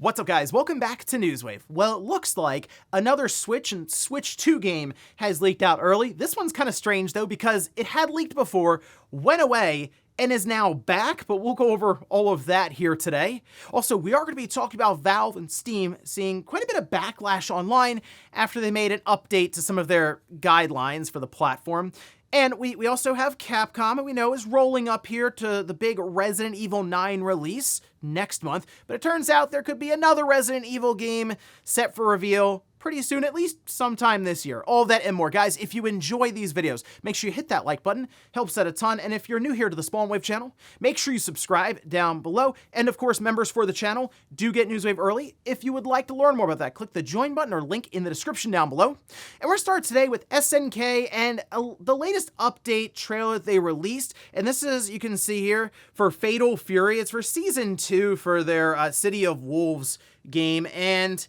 What's up, guys? Welcome back to Newswave. Well, it looks like another Switch and Switch 2 game has leaked out early. This one's kind of strange, though, because it had leaked before, went away, and is now back, but we'll go over all of that here today. Also, we are going to be talking about Valve and Steam seeing quite a bit of backlash online after they made an update to some of their guidelines for the platform. And we also have Capcom, who we know is rolling up here to the big Resident Evil 9 release next month, but it turns out there could be another Resident Evil game set for reveal pretty soon, at least sometime this year. All that and more. Guys, if you enjoy these videos, make sure you hit that like button. Helps out a ton. And if you're new here to the Spawnwave channel, make sure you subscribe down below. And of course, members for the channel do get Newswave early. If you would like to learn more about that, click the join button or link in the description down below. And we're going to start today with SNK and the latest update trailer they released. And this is, you can see here, for Fatal Fury. It's for Season 2 for their City of Wolves game. And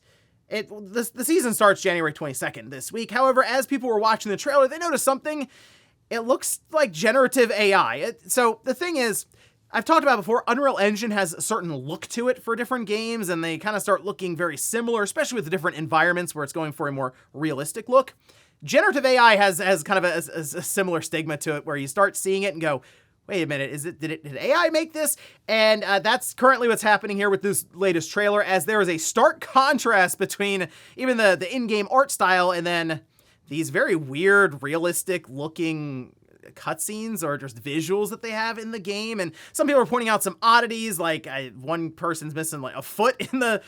the season starts January 22nd this week. However, as people were watching the trailer, they noticed something. It looks like generative AI. So the thing is, I've talked about before, Unreal Engine has a certain look to it for different games, and they kind of start looking very similar, especially with the different environments where it's going for a more realistic look. Generative AI has kind of a similar stigma to it, where you start seeing it and go, wait a minute, did AI make this? And that's currently what's happening here with this latest trailer, as there is a stark contrast between even the in-game art style and then these very weird, realistic looking cutscenes or just visuals that they have in the game. And some people are pointing out some oddities, like one person's missing like a foot in the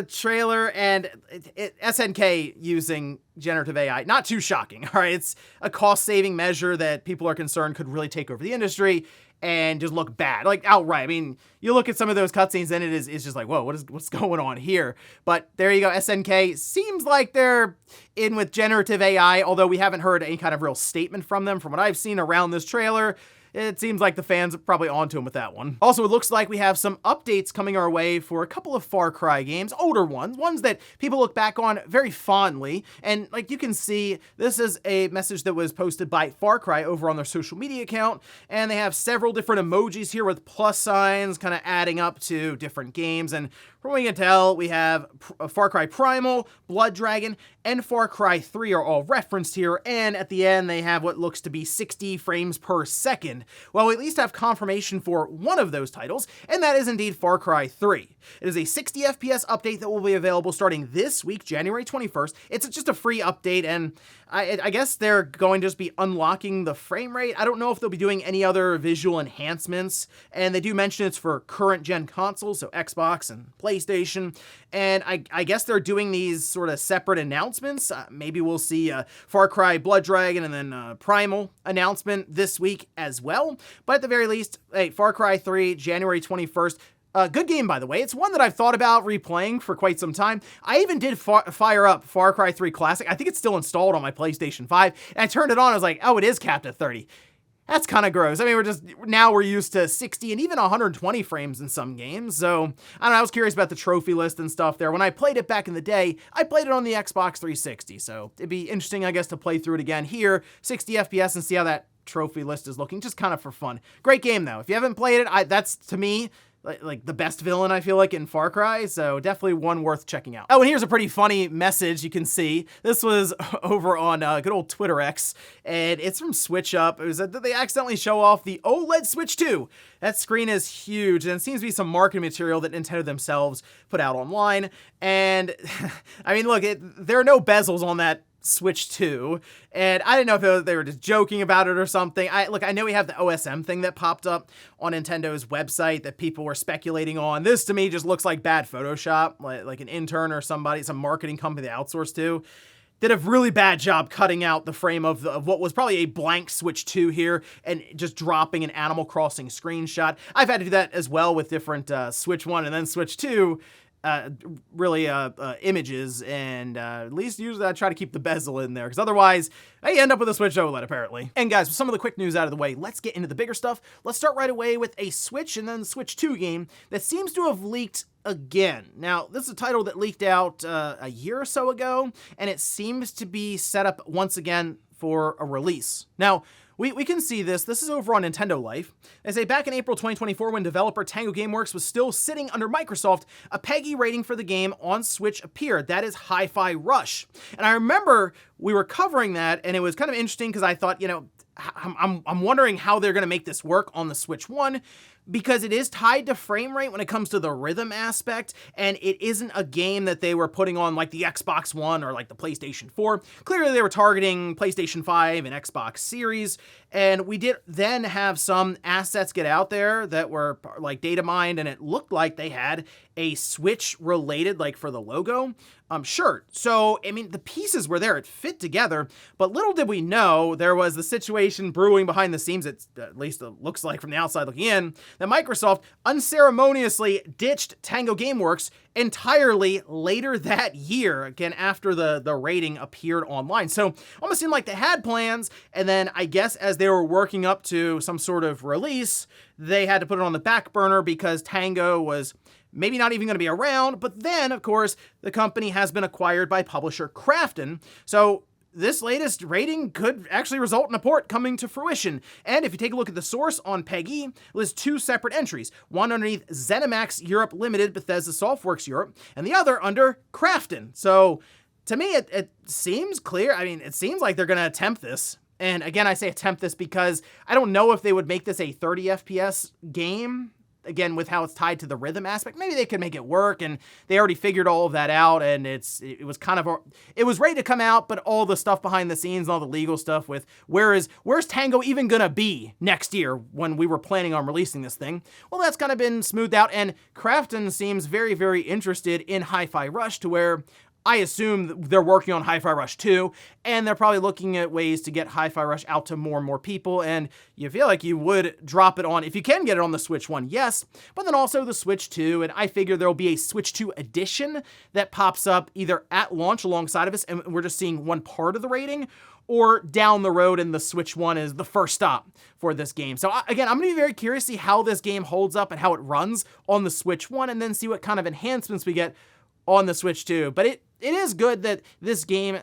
trailer, and SNK using generative AI, not too shocking, all right? It's a cost-saving measure that people are concerned could really take over the industry and just look bad, like outright. I mean, you look at some of those cutscenes and it's just like, whoa, what's going on here? But there you go, SNK seems like they're in with generative AI, although we haven't heard any kind of real statement from them. From what I've seen around this trailer, it seems like the fans are probably onto him with that one. Also, it looks like we have some updates coming our way for a couple of Far Cry games, older ones that people look back on very fondly. And like you can see, this is a message that was posted by Far Cry over on their social media account. And they have several different emojis here with plus signs kind of adding up to different games. And from what we can tell, we have Far Cry Primal, Blood Dragon, and Far Cry 3 are all referenced here, and at the end they have what looks to be 60 frames per second. Well, we at least have confirmation for one of those titles, and that is indeed Far Cry 3. It is a 60 FPS update that will be available starting this week, January 21st. It's just a free update, and I guess they're going to just be unlocking the frame rate. I don't know if they'll be doing any other visual enhancements, and they do mention it's for current gen consoles, so Xbox and PlayStation, and I guess they're doing these sort of separate announcements. Maybe we'll see Far Cry Blood Dragon and then Primal announcement this week as well, but at the very least, hey, Far Cry 3, January 21st, good game, by the way. It's one that I've thought about replaying for quite some time. I even did fire up Far Cry 3 Classic. I think it's still installed on my PlayStation 5, and I turned it on. I was like, oh, it is capped at 30. That's kind of gross. I mean, now we're used to 60 and even 120 frames in some games. So, I don't know, I was curious about the trophy list and stuff there. When I played it back in the day, I played it on the Xbox 360. So, it'd be interesting, I guess, to play through it again here, 60 FPS, and see how that trophy list is looking, just kind of for fun. Great game, though. If you haven't played it, that's, to me, like the best villain, I feel like, in Far Cry, so definitely one worth checking out. Oh, and here's a pretty funny message you can see. This was over on good old Twitter X, and it's from Switch Up. It was that they accidentally show off the OLED Switch 2. That screen is huge, and it seems to be some marketing material that Nintendo themselves put out online, and I mean, look, there are no bezels on that Switch 2, and I didn't know if they were just joking about it or something. I know we have the OSM thing that popped up on Nintendo's website that people were speculating on. This to me just looks like bad Photoshop, like an intern or somebody, some marketing company they outsourced to, did a really bad job cutting out the frame of what was probably a blank Switch 2 here and just dropping an Animal Crossing screenshot. I've had to do that as well with different Switch 1 and then Switch 2 images, and at least usually I try to keep the bezel in there, because otherwise I end up with a Switch OLED, apparently. And guys, with some of the quick news out of the way, let's get into the bigger stuff. Let's start right away with a Switch and then Switch 2 game that seems to have leaked again. Now, this is a title that leaked out a year or so ago, and it seems to be set up once again for a release. Now, We can see this. This is over on Nintendo Life. They say back in April 2024, when developer Tango Gameworks was still sitting under Microsoft, a PEGI rating for the game on Switch appeared. That is Hi-Fi Rush. And I remember we were covering that, and it was kind of interesting because I thought, I'm wondering how they're going to make this work on the Switch 1, because it is tied to frame rate when it comes to the rhythm aspect, and it isn't a game that they were putting on like the Xbox One or like the PlayStation 4. Clearly they were targeting PlayStation 5 and Xbox Series, and we did then have some assets get out there that were like data mined, and it looked like they had a Switch related, like for the logo, shirt. So, I mean, the pieces were there, it fit together, but little did we know there was the situation brewing behind the scenes, at least it looks like from the outside looking in, that Microsoft unceremoniously ditched Tango Gameworks entirely later that year, again, after the rating appeared online. So, almost seemed like they had plans, and then I guess as they were working up to some sort of release, they had to put it on the back burner because Tango was maybe not even going to be around. But then, of course, the company has been acquired by publisher Krafton. So this latest rating could actually result in a port coming to fruition. And if you take a look at the source on PEGI, it lists two separate entries, one underneath ZeniMax Europe Limited, Bethesda Softworks Europe, and the other under Krafton. So to me, it seems clear. I mean, it seems like they're going to attempt this. And again, I say attempt this because I don't know if they would make this a 30 FPS game. Again, with how it's tied to the rhythm aspect, maybe they could make it work, and they already figured all of that out, and it was ready to come out, but all the stuff behind the scenes, all the legal stuff with where's Tango even gonna be next year when we were planning on releasing this thing? Well, that's kind of been smoothed out, and Krafton seems very, very interested in Hi-Fi Rush, to where I assume they're working on Hi-Fi Rush 2, and they're probably looking at ways to get Hi-Fi Rush out to more and more people, and you feel like you would drop it on, if you can get it on the Switch 1, yes, but then also the Switch 2, and I figure there'll be a Switch 2 edition that pops up either at launch alongside of us, and we're just seeing one part of the rating, or down the road and the Switch 1 is the first stop for this game. So again, I'm going to be very curious to see how this game holds up and how it runs on the Switch 1, and then see what kind of enhancements we get on the Switch 2. But it is good that this game,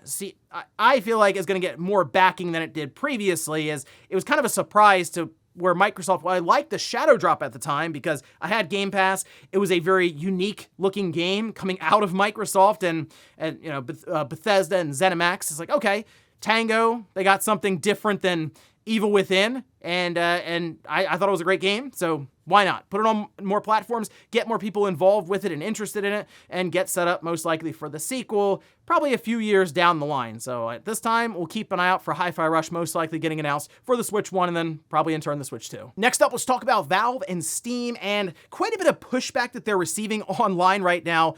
I feel like, is going to get more backing than it did previously, as it was kind of a surprise to where Microsoft, I liked the Shadow Drop at the time because I had Game Pass. It was a very unique looking game coming out of Microsoft, and Bethesda and ZeniMax. It's like, okay, Tango, they got something different than Evil Within, and I thought it was a great game, so why not? Put it on more platforms, get more people involved with it and interested in it, and get set up most likely for the sequel, probably a few years down the line. So at this time, we'll keep an eye out for Hi-Fi Rush most likely getting announced for the Switch 1, and then probably in turn the Switch 2. Next up, let's talk about Valve and Steam, and quite a bit of pushback that they're receiving online right now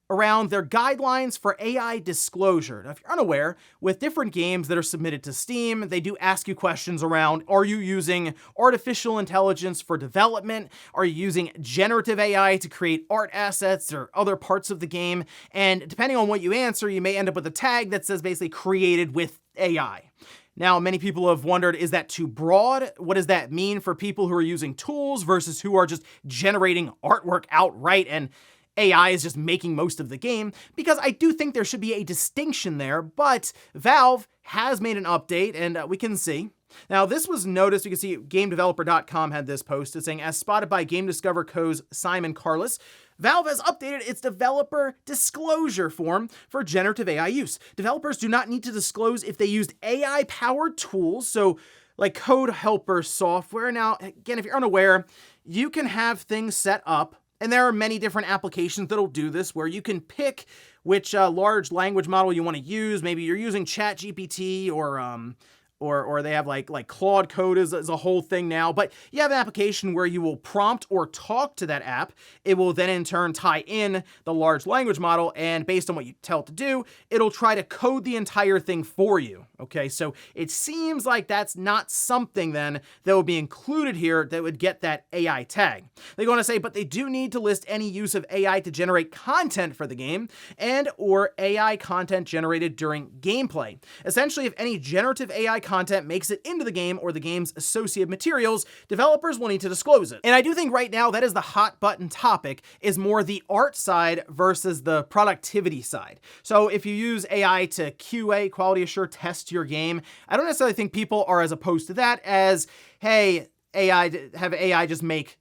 around their guidelines for AI disclosure. Now, if you're unaware, with different games that are submitted to Steam, they do ask you questions around, are you using artificial intelligence for development? Are you using generative AI to create art assets or other parts of the game? And depending on what you answer, you may end up with a tag that says basically created with AI. Now, many people have wondered, is that too broad? What does that mean for people who are using tools versus who are just generating artwork outright, and AI is just making most of the game? Because I do think there should be a distinction there, but Valve has made an update, and we can see. Now, this was noticed, you can see GameDeveloper.com had this posted saying, as spotted by Game Discover Co.'s Simon Carless, Valve has updated its developer disclosure form for generative AI use. Developers do not need to disclose if they used AI-powered tools, so like code helper software. Now, again, if you're unaware, you can have things set up, and there are many different applications that'll do this, where you can pick which large language model you want to use. Maybe you're using ChatGPT, or they have like Claude Code is a whole thing now, but you have an application where you will prompt or talk to that app. It will then in turn tie in the large language model, and based on what you tell it to do, it'll try to code the entire thing for you. Okay, so it seems like that's not something then that would be included here that would get that AI tag. They go on to say, but they do need to list any use of AI to generate content for the game, and or AI content generated during gameplay. Essentially, if any generative AI content makes it into the game or the game's associated materials, developers will need to disclose it. And I do think right now that is the hot button topic, is more the art side versus the productivity side. So if you use AI to QA, quality assure, test your game, I don't necessarily think people are as opposed to that as, hey, have AI just make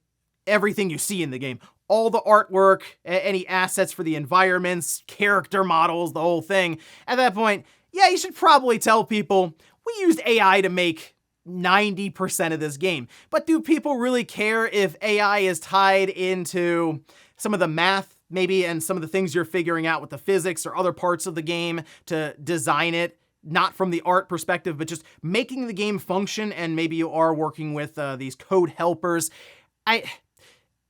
everything you see in the game. All the artwork, any assets for the environments, character models, the whole thing. At that point, yeah, you should probably tell people, we used AI to make 90% of this game. But do people really care if AI is tied into some of the math, maybe, and some of the things you're figuring out with the physics or other parts of the game to design it? Not from the art perspective, but just making the game function, and maybe you are working with these code helpers.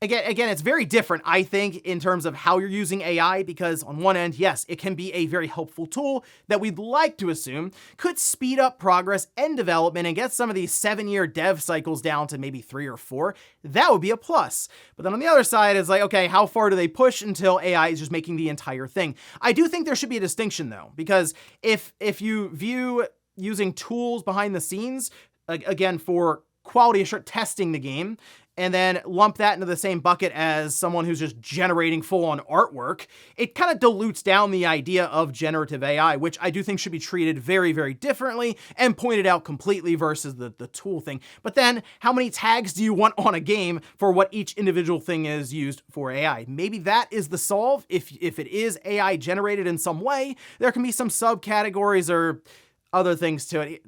Again, it's very different, I think, in terms of how you're using AI, because on one end, yes, it can be a very helpful tool that we'd like to assume could speed up progress and development and get some of these 7-year dev cycles down to maybe 3 or 4. That would be a plus. But then on the other side, it's like, okay, how far do they push until AI is just making the entire thing? I do think there should be a distinction, though, because if you view using tools behind the scenes, again, for quality assurance testing the game, and then lump that into the same bucket as someone who's just generating full-on artwork, it kind of dilutes down the idea of generative AI, which I do think should be treated very, very differently and pointed out completely versus the tool thing. But then, how many tags do you want on a game for what each individual thing is used for AI? Maybe that is the solve. If it is AI generated in some way, there can be some subcategories or other things to it.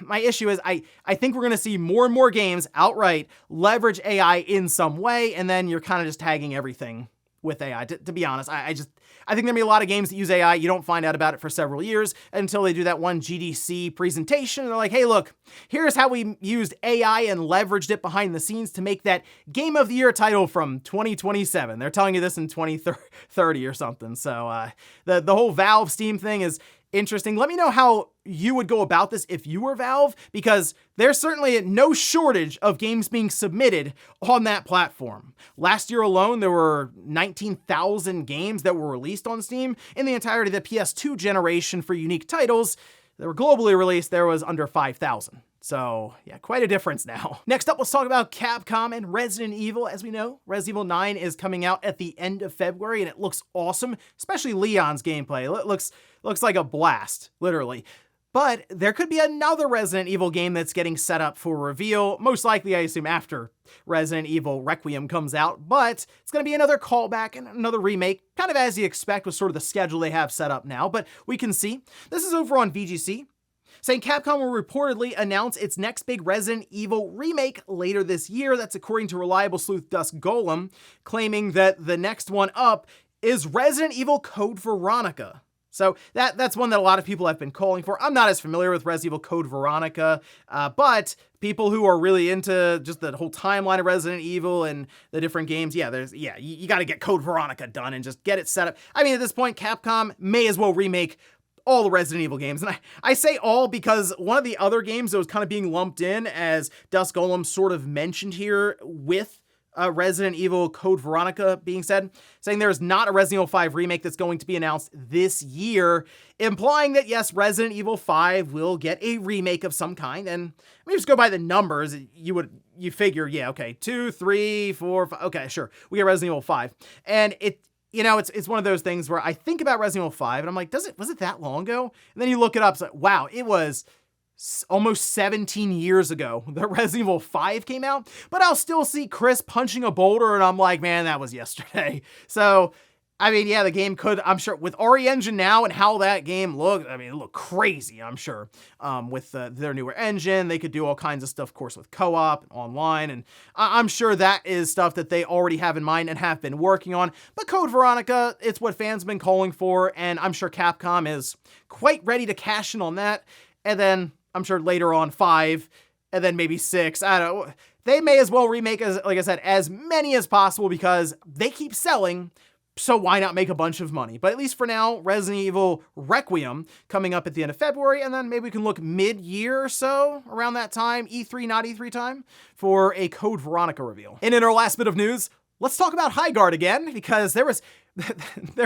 My issue is I think we're going to see more and more games outright leverage AI in some way, and then you're kind of just tagging everything with AI. To be honest, I think there'll be a lot of games that use AI. You don't find out about it for several years until they do that one GDC presentation. And they're like, hey, look, here's how we used AI and leveraged it behind the scenes to make that Game of the Year title from 2027. They're telling you this in 2030 or something. So the whole Valve Steam thing is interesting. Let me know how you would go about this if you were Valve, because there's certainly no shortage of games being submitted on that platform. Last year alone, there were 19,000 games that were released on Steam. In the entirety of the PS2 generation for unique titles that were globally released, there was under 5,000. So yeah, quite a difference now. Next up, let's talk about Capcom and Resident Evil. As we know, Resident Evil 9 is coming out at the end of February, and it looks awesome, especially Leon's gameplay. It looks like a blast, literally. But there could be another Resident Evil game that's getting set up for reveal, most likely, I assume, after Resident Evil Requiem comes out, but it's going to be another callback and another remake, kind of as you expect with sort of the schedule they have set up now, but we can see. This is over on VGC, saying Capcom will reportedly announce its next big Resident Evil remake later this year. That's according to reliable sleuth Dusk Golem, claiming that the next one up is Resident Evil Code Veronica. So that's one that a lot of people have been calling for. I'm not as familiar with Resident Evil Code Veronica, but people who are really into just the whole timeline of Resident Evil and the different games, you got to get Code Veronica done and just get it set up. I mean, at this point, Capcom may as well remake all the Resident Evil games. And I say all because one of the other games that was kind of being lumped in, as Dusk Golem sort of mentioned here with Resident Evil Code Veronica being said, saying there's not a Resident Evil 5 remake that's going to be announced this year, implying that yes, Resident Evil 5 will get a remake of some kind. And I mean, just go by the numbers, you figure, yeah, okay, 2, 3, 4, 5, okay, sure, we get Resident Evil 5. And it's one of those things where I think about Resident Evil 5 and I'm like, was it that long ago? And then you look it up, it's like, wow, it was almost 17 years ago that Resident Evil 5 came out, but I'll still see Chris punching a boulder and I'm like, man, that was yesterday. So, I mean, yeah, the game could, I'm sure, with RE Engine now and how that game looked, I mean, it looked crazy, I'm sure. With their newer engine, they could do all kinds of stuff, of course, with co-op and online, and I'm sure that is stuff that they already have in mind and have been working on. But Code Veronica, it's what fans have been calling for, and I'm sure Capcom is quite ready to cash in on that. And then I'm sure later on 5, and then maybe 6. I don't know. They may as well remake, like I said, as many as possible because they keep selling, so why not make a bunch of money? But at least for now, Resident Evil Requiem coming up at the end of February, and then maybe we can look mid-year or so, around that time, E3, not E3 time, for a Code Veronica reveal. And in our last bit of news, let's talk about Highguard again, because there was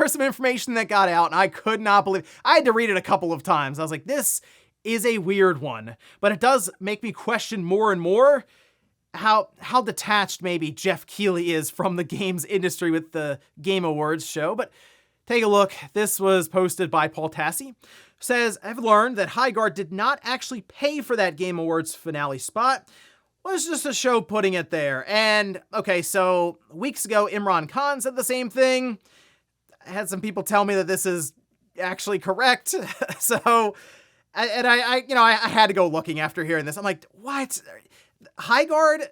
some information that got out, and I could not believe, I had to read it a couple of times. I was like, this is a weird one, but it does make me question more and more how detached maybe Jeff Keighley is from the games industry with the Game Awards show. But take a look. This was posted by Paul Tassi. Says, I've learned that Highguard did not actually pay for that Game Awards finale spot. It was just a show putting it there. And, okay, so weeks ago, Imran Khan said the same thing. I had some people tell me that this is actually correct. So, I had to go looking after hearing this. I'm like, what? Highguard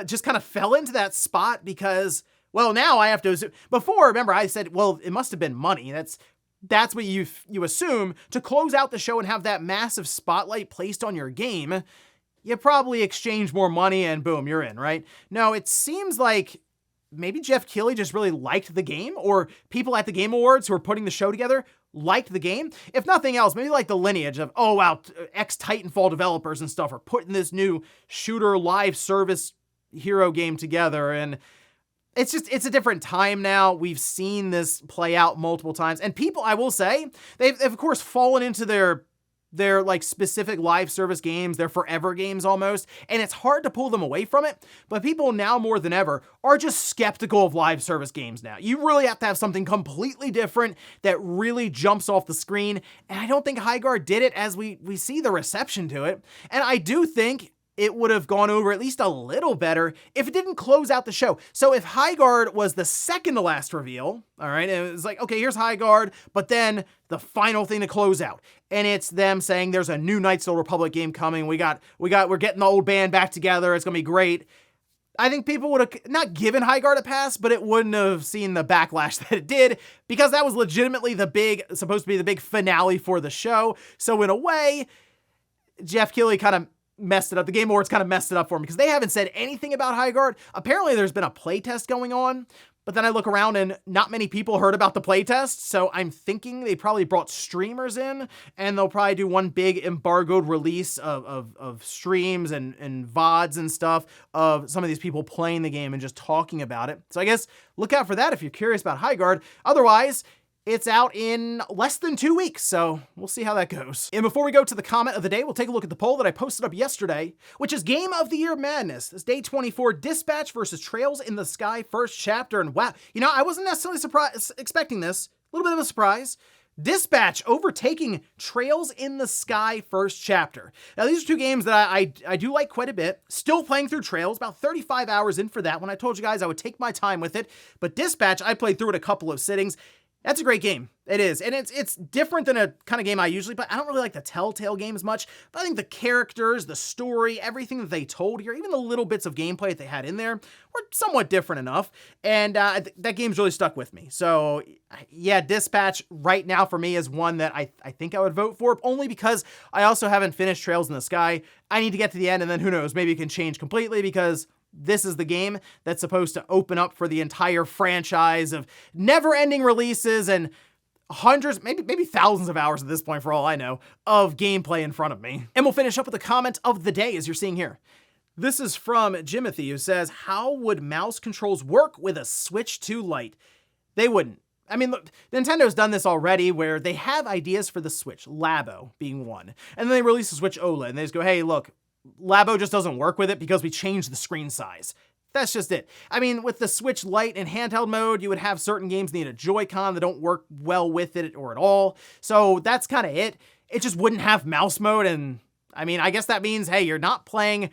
just kind of fell into that spot because, well, now I have to assume. Before, remember, I said, well, it must have been money. That's what you assume to close out the show and have that massive spotlight placed on your game. You probably exchange more money and boom, you're in, right? No, it seems like maybe Jeff Keighley just really liked the game, or people at the Game Awards who are putting the show together liked the game. If nothing else, maybe like the lineage of, oh wow, ex-Titanfall developers and stuff are putting this new shooter live service hero game together, and it's a different time now. We've seen this play out multiple times, and people, I will say, they've of course fallen into their like specific live service games, their forever games almost, and it's hard to pull them away from it, but people now more than ever are just skeptical of live service games now. You really have to have something completely different that really jumps off the screen, and I don't think Highguard did it as we see the reception to it, and I do think it would have gone over at least a little better if it didn't close out the show. So if Highguard was the second to last reveal, all right, and it was like, okay, here's Highguard, but then the final thing to close out, and it's them saying there's a new Knights of the Old Republic game coming. We're getting the old band back together. It's gonna be great. I think people would have not given Highguard a pass, but it wouldn't have seen the backlash that it did, because that was legitimately supposed to be the big finale for the show. So in a way, Jeff Keighley kind of messed it up. The Game Awards kind of messed it up for me because they haven't said anything about Highguard. Apparently there's been a playtest going on, but then I look around and not many people heard about the playtest. So I'm thinking they probably brought streamers in, and they'll probably do one big embargoed release of streams and VODs and stuff of some of these people playing the game and just talking about it. So I guess look out for that if you're curious about Highguard. Otherwise, it's out in less than 2 weeks, so we'll see how that goes. And before we go to the comment of the day, we'll take a look at the poll that I posted up yesterday, which is Game of the Year Madness. This day 24, Dispatch versus Trails in the Sky first chapter. And wow, I wasn't necessarily expecting this. A little bit of a surprise. Dispatch overtaking Trails in the Sky first chapter. Now, these are two games that I do like quite a bit. Still playing through Trails, about 35 hours in for that one. I told you guys I would take my time with it, but Dispatch, I played through it a couple of sittings. That's a great game. It is. And it's different than a kind of game I usually play. I don't really like the Telltale games much, but I think the characters, the story, everything that they told here, even the little bits of gameplay that they had in there were somewhat different enough. And that game's really stuck with me. So yeah, Dispatch right now for me is one that I think I would vote for, only because I also haven't finished Trails in the Sky. I need to get to the end, and then who knows, maybe it can change completely, because this is the game that's supposed to open up for the entire franchise of never-ending releases and hundreds, maybe thousands of hours at this point, for all I know, of gameplay in front of me. And we'll finish up with the comment of the day, as you're seeing here. This is from Jimothy, who says, how would mouse controls work with a Switch 2 Lite? They wouldn't. I mean, look, Nintendo's done this already, where they have ideas for the Switch, Labo being one, and then they release the Switch OLED, and they just go, hey, look, Labo just doesn't work with it because we changed the screen size. That's just it. I mean, with the Switch Lite in handheld mode, you would have certain games need a Joy-Con that don't work well with it or at all. So that's kind of it. It just wouldn't have mouse mode, and I mean, I guess that means, hey, you're not playing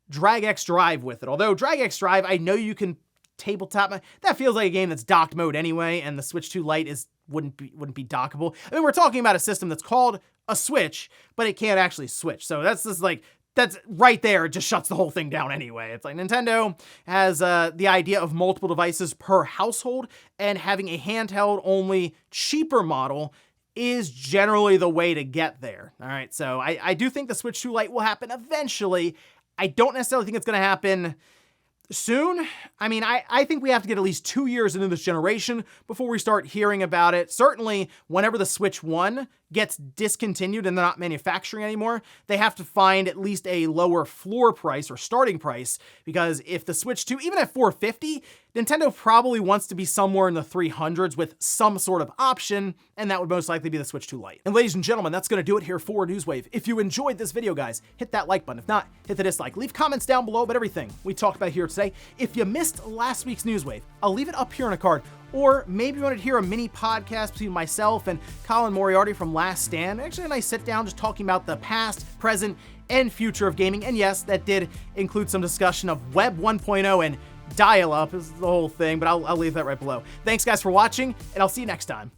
Drag X Drive with it. Although Drag X Drive, I know you can tabletop. That feels like a game that's docked mode anyway, and the Switch 2 Lite wouldn't be dockable. I mean, we're talking about a system that's called a Switch, but it can't actually switch. So that's just like, that's right there. It just shuts the whole thing down anyway. It's like Nintendo has the idea of multiple devices per household, and having a handheld only cheaper model is generally the way to get there. All right, so I do think the Switch 2 Lite will happen eventually. I don't necessarily think it's going to happen soon. I mean, I think we have to get at least 2 years into this generation before we start hearing about it. Certainly, whenever the Switch 1 gets discontinued and they're not manufacturing anymore, they have to find at least a lower floor price or starting price, because if the Switch 2, even at $450, Nintendo probably wants to be somewhere in the 300s with some sort of option, and that would most likely be the Switch 2 Lite. And ladies and gentlemen, that's gonna do it here for Newswave. If you enjoyed this video, guys, hit that like button. If not, hit the dislike. Leave comments down below about everything we talked about here today. If you missed last week's Newswave, I'll leave it up here on a card. Or maybe you wanted to hear a mini podcast between myself and Colin Moriarty from Last Stand. Actually a nice sit down just talking about the past, present, and future of gaming. And yes, that did include some discussion of Web 1.0 and dial-up is the whole thing, but I'll leave that right below. Thanks guys for watching, and I'll see you next time.